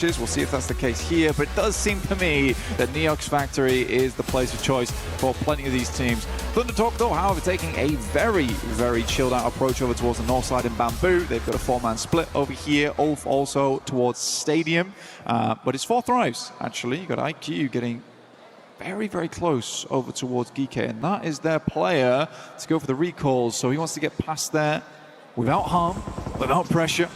We'll see if that's the case here, but it does seem to me that Neox Factory is the place of choice for plenty of these teams. Thundertalk, though, however, taking a very, very chilled out approach over towards the north side in Bamboo. They've got a four-man split over here. Ulf also towards Stadium, but it's 4 Thrives, actually. You've got IQ getting very, very close over towards Geeke, and that is their player to go for the recalls, so he wants to get past there without harm, without pressure.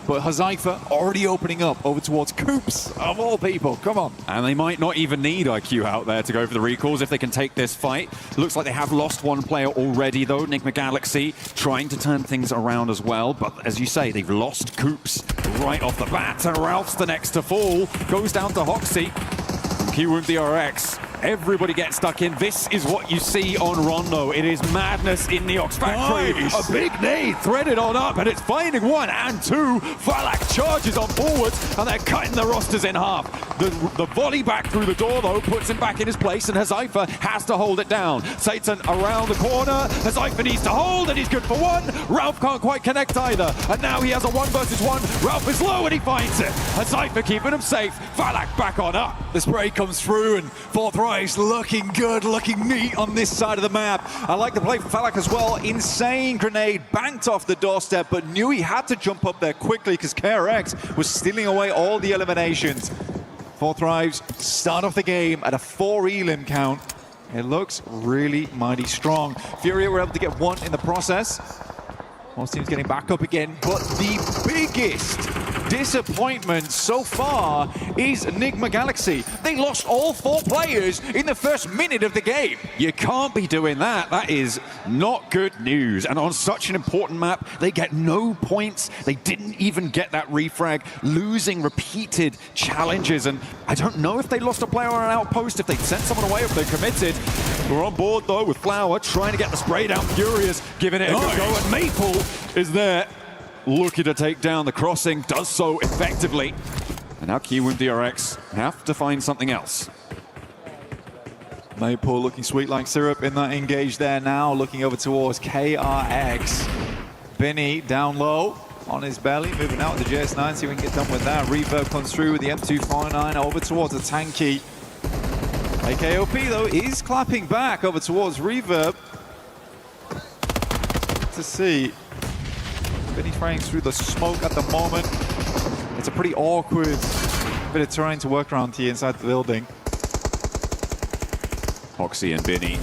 But Hazaifa already opening up over towards Coops, of all people. Come on. And they might not even need IQ out there to go for the recalls if they can take this fight. Looks like they have lost one player already, though. Enigma Galaxy trying to turn things around as well. But as you say, they've lost Coops right off the bat. And Ralph's the next to fall. Goes down to Hoxie. Pubgm DRX. Everybody gets stuck in. This is what you see on Rondo. It is madness in Neox Factory. Nice. A big nade threaded on up, and it's finding 1 and 2. Falak charges on forwards, and they're cutting the rosters in half. The volley back through the door, though, puts him back in his place, and Hazaifa has to hold it down. Satan around the corner. Hazaifa needs to hold, and he's good for 1. Ralph can't quite connect either, and now he has a 1 versus 1. Ralph is low, and he finds it. Hazaifa keeping him safe. Falak back on up. The spray comes through, and 4 Thrives looking good, looking neat on this side of the map. I like the play for Falak as well. Insane grenade, banked off the doorstep, but knew he had to jump up there quickly because KRX was stealing away all the eliminations. 4 Thrives start off the game at a 4 elim count. It looks really mighty strong. Furia were able to get 1 in the process. Most teams getting back up again, but the biggest disappointment so far is Enigma Galaxy. They lost all 4 players in the first minute of the game. You can't be doing that. That is not good news. And on such an important map, they get no points. They didn't even get that refrag, losing repeated challenges. And I don't know if they lost a player on an outpost, if they sent someone away, if they're committed. We're on board, though, with Flower trying to get the spray down. Furious giving it a good go. And Maple is there, looking to take down the crossing, does so effectively. And now Pubgm DRX have to find something else. Maple looking sweet like syrup in that engage there now, looking over towards KRX. Benny down low on his belly, moving out with the JS9, see if we can get done with that. Reverb comes through with the M249 over towards the Tanky. AKOP though is clapping back over towards Reverb. To see. Benny spraying through the smoke at the moment. It's a pretty awkward bit of terrain to work around here inside the building. Hoxie and Binny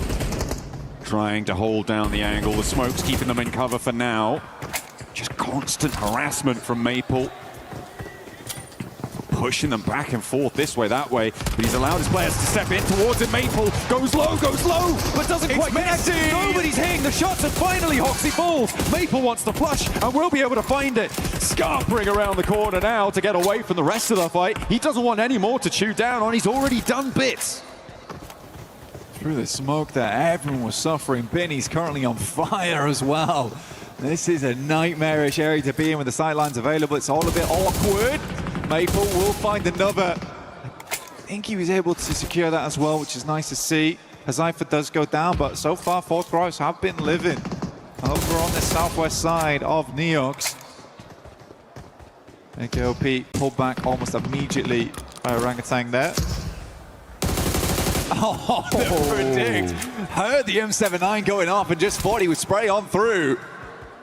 trying to hold down the angle. The smoke's keeping them in cover for now. Just constant harassment from Maple. Pushing them back and forth this way, that way. But he's allowed his players to step in towards him. Maple goes low, but doesn't quite connect. Nobody's hitting the shots, and finally Hoxie falls. Maple wants to flush, and will be able to find it. Scarpering around the corner now to get away from the rest of the fight. He doesn't want any more to chew down on. He's already done bits. Through the smoke there, everyone was suffering. Benny's currently on fire as well. This is a nightmarish area to be in with the sidelines available. It's all a bit awkward. Maple will find another. I think he was able to secure that as well, which is nice to see. Hazaifa does go down, but so far 4 Thrives have been living over on the southwest side of Neox. AKOP pulled back almost immediately by Orangutan there. Oh, the predict. Heard the M79 going off and just thought he would spray on through.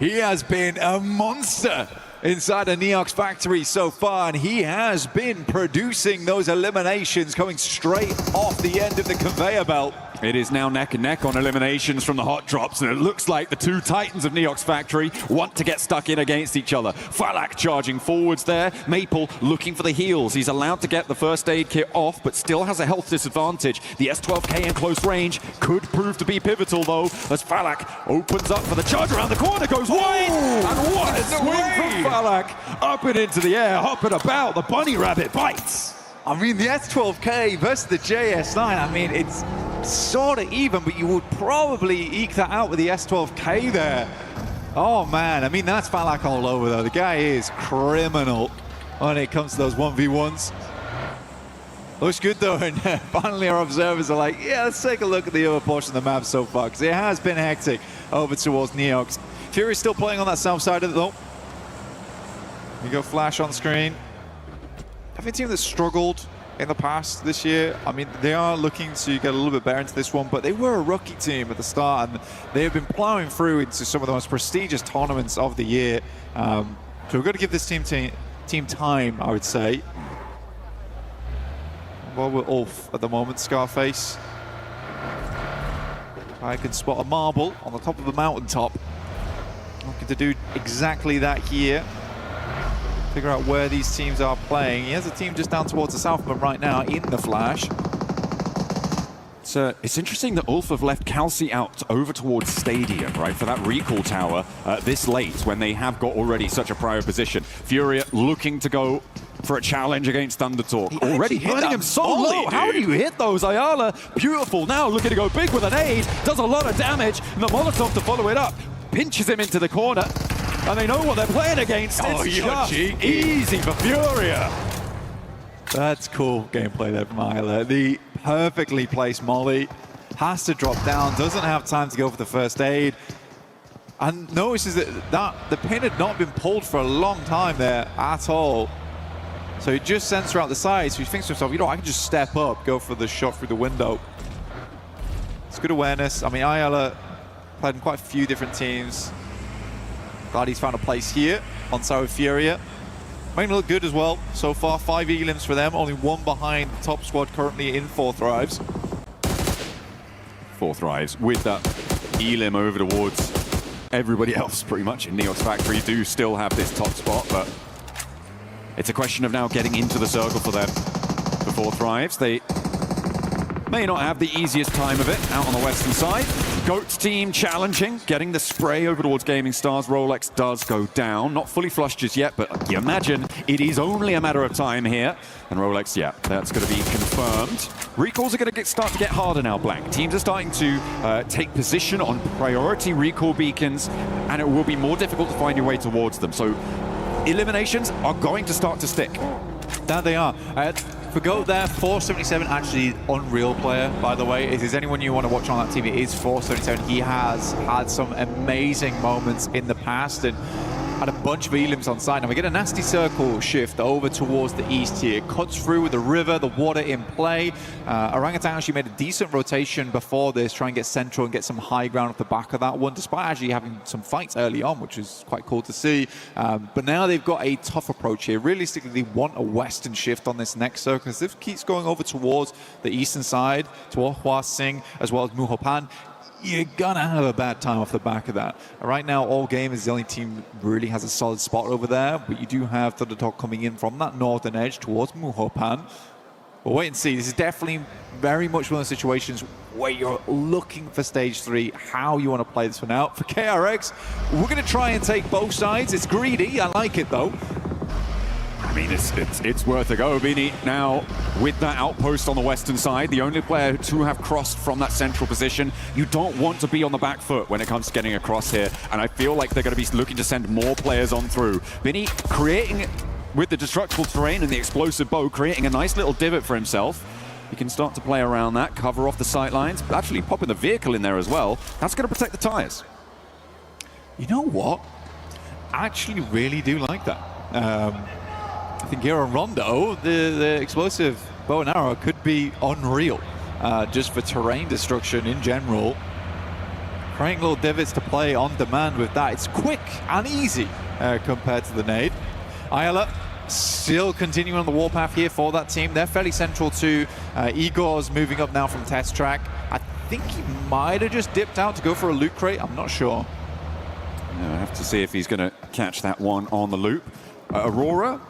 He has been a monster inside the Neox Factory so far, and he has been producing those eliminations coming straight off the end of the conveyor belt. It is now neck and neck on eliminations from the hot drops, and it looks like the 2 titans of Neox Factory want to get stuck in against each other. Falak charging forwards there. Maple looking for the heals. He's allowed to get the first aid kit off, but still has a health disadvantage. The S12K in close range could prove to be pivotal, though, as Falak opens up for the charge around the corner, goes wide, and what a swing from Falak. Up and into the air, hopping about, the bunny rabbit bites. I mean, the S12K versus the JS9, I mean, it's sort of even, but you would probably eke that out with the S12K there. Oh man, I mean, that's Falak all over though. The guy is criminal when it comes to those 1v1s. Looks good though, and finally our observers are like, yeah, let's take a look at the other portion of the map so far, because it has been hectic over towards Neox. Fury's still playing on that south side of it though. We go flash on screen. definitely a team that struggled in the past this year. I mean, they are looking to get a little bit better into this one, but they were a rookie team at the start, and they have been plowing through into some of the most prestigious tournaments of the year. So we've got to give this team time, I would say. Well, we're off at the moment, Scarface. I can spot a marble on the top of the mountaintop. Looking to do exactly that here. Figure out where these teams are playing. He has a team just down towards the southman right now in the flash. It's interesting that Ulf have left Kelsey out over towards Stadium, right, for that recall tower this late when they have got already such a prior position. Furia looking to go for a challenge against Thundertalk. Already hitting him so low. How do you hit those? Ayala, beautiful. Now looking to go big with an aid. Does a lot of damage. And the Molotov to follow it up. Pinches him into the corner. And they know what they're playing against. It's just easy for Furia. That's cool gameplay there from Ayala. The perfectly placed molly. Has to drop down. Doesn't have time to go for the first aid. And notices that the pin had not been pulled for a long time there at all. So he just sends her out the side. So he thinks to himself, you know, I can just step up, go for the shot through the window. It's good awareness. I mean, Ayala played in quite a few different teams. Glad he's found a place here on Sour Furia. Making look good as well. So far, 5 elims for them. Only one behind the top squad currently in 4 Thrives. 4 Thrives with that elim over towards everybody else pretty much in Neox Factory do still have this top spot, but it's a question of now getting into the circle for them. The 4 Thrives, they may not have the easiest time of it out on the western side. Goat's team challenging, getting the spray over towards Gaming Stars. Rolex does go down. Not fully flushed just yet, but you imagine it is only a matter of time here. And Rolex, yeah, that's going to be confirmed. Recalls are going to start to get harder now, Blank. Teams are starting to take position on priority recall beacons, and it will be more difficult to find your way towards them. So eliminations are going to start to stick. There they are. For Goat there, 477, actually Unreal player, by the way. If there's anyone you want to watch on that team, it is 477. He has had some amazing moments in the past and had a bunch of elims on site. Now we get a nasty circle shift over towards the east here. Cuts through with the river, the water in play. Orangutan actually made a decent rotation before this, try and get central and get some high ground off the back of that one, despite actually having some fights early on, which is quite cool to see. But now they've got a tough approach here. Realistically, they want a western shift on this next circle. If this keeps going over towards the eastern side, towards Hua Sing, as well as Muhopan, you're gonna have a bad time off the back of that. Right now, All Game is the only team that really has a solid spot over there, but you do have Thundertalk coming in from that northern edge towards Muhopan. We'll wait and see. This is definitely very much one of those situations where you're looking for stage 3, how you want to play this one out. For KRX, we're gonna try and take both sides. It's greedy, I like it though. I mean, it's worth a go. Bini now with that outpost on the western side, the only player to have crossed from that central position. You don't want to be on the back foot when it comes to getting across here, and I feel like they're going to be looking to send more players on through. Bini creating, with the destructible terrain and the explosive bow, creating a nice little divot for himself. He can start to play around that, cover off the sight lines, actually popping the vehicle in there as well. That's going to protect the tires. You know what? I actually really do like that. I think here on Rondo, the explosive bow and arrow could be unreal, just for terrain destruction in general. Creating little divots to play on demand with that. It's quick and easy compared to the nade. Ayala still continuing on the warpath here for that team. They're fairly central to Igor's moving up now from test track. I think he might have just dipped out to go for a loot crate. I'm not sure. Yeah, I have to see if he's going to catch that one on the loop. Aurora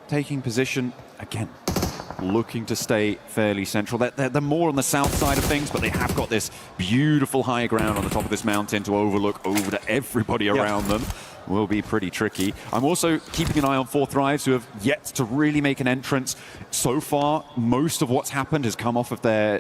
taking position again, looking to stay fairly central. They're more on the south side of things, but they have got this beautiful high ground on the top of this mountain to overlook over to everybody around them. Will be pretty tricky. I'm also keeping an eye on 4 Thrives, who have yet to really make an entrance. So far, most of what's happened has come off of their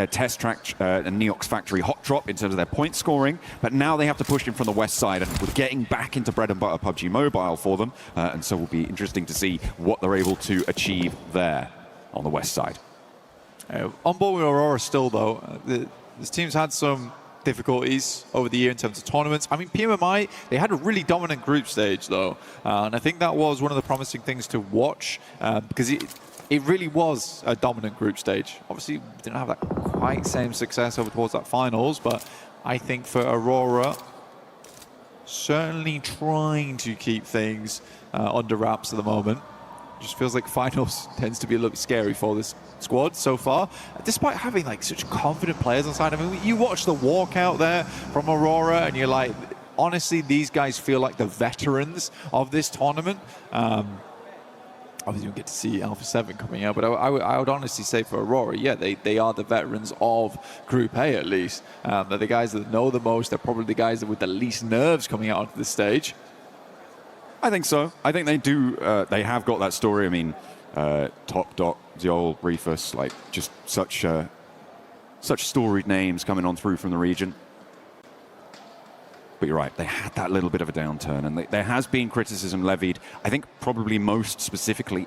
test track and Neox Factory hot drop in terms of their point scoring, but now they have to push in from the west side, and we're getting back into bread and butter PUBG Mobile for them, and so it will be interesting to see what they're able to achieve there on the west side. On board with Aurora still, though. This team's had some difficulties over the year in terms of tournaments. I mean, PMMI, they had a really dominant group stage, though. And I think that was one of the promising things to watch because it really was a dominant group stage. Obviously, we didn't have that quite same success over towards that finals, but I think for Aurora, certainly trying to keep things under wraps at the moment. Just feels like finals tends to be a little bit scary for this squad so far, despite having like such confident players on side. I mean, you watch the walkout there from Aurora and you're like, honestly, these guys feel like the veterans of this tournament. Obviously, we get to see Alpha 7 coming out, but I would honestly say for Aurora, yeah, they are the veterans of Group A at least. They're the guys that know the most. They're probably the guys that with the least nerves coming out onto the stage. I think so. I think they do. They have got that story. I mean, Top Dot, Ziol, Reefus, like just such storied names coming on through from the region. But you're right, they had that little bit of a downturn, and there has been criticism levied, I think probably most specifically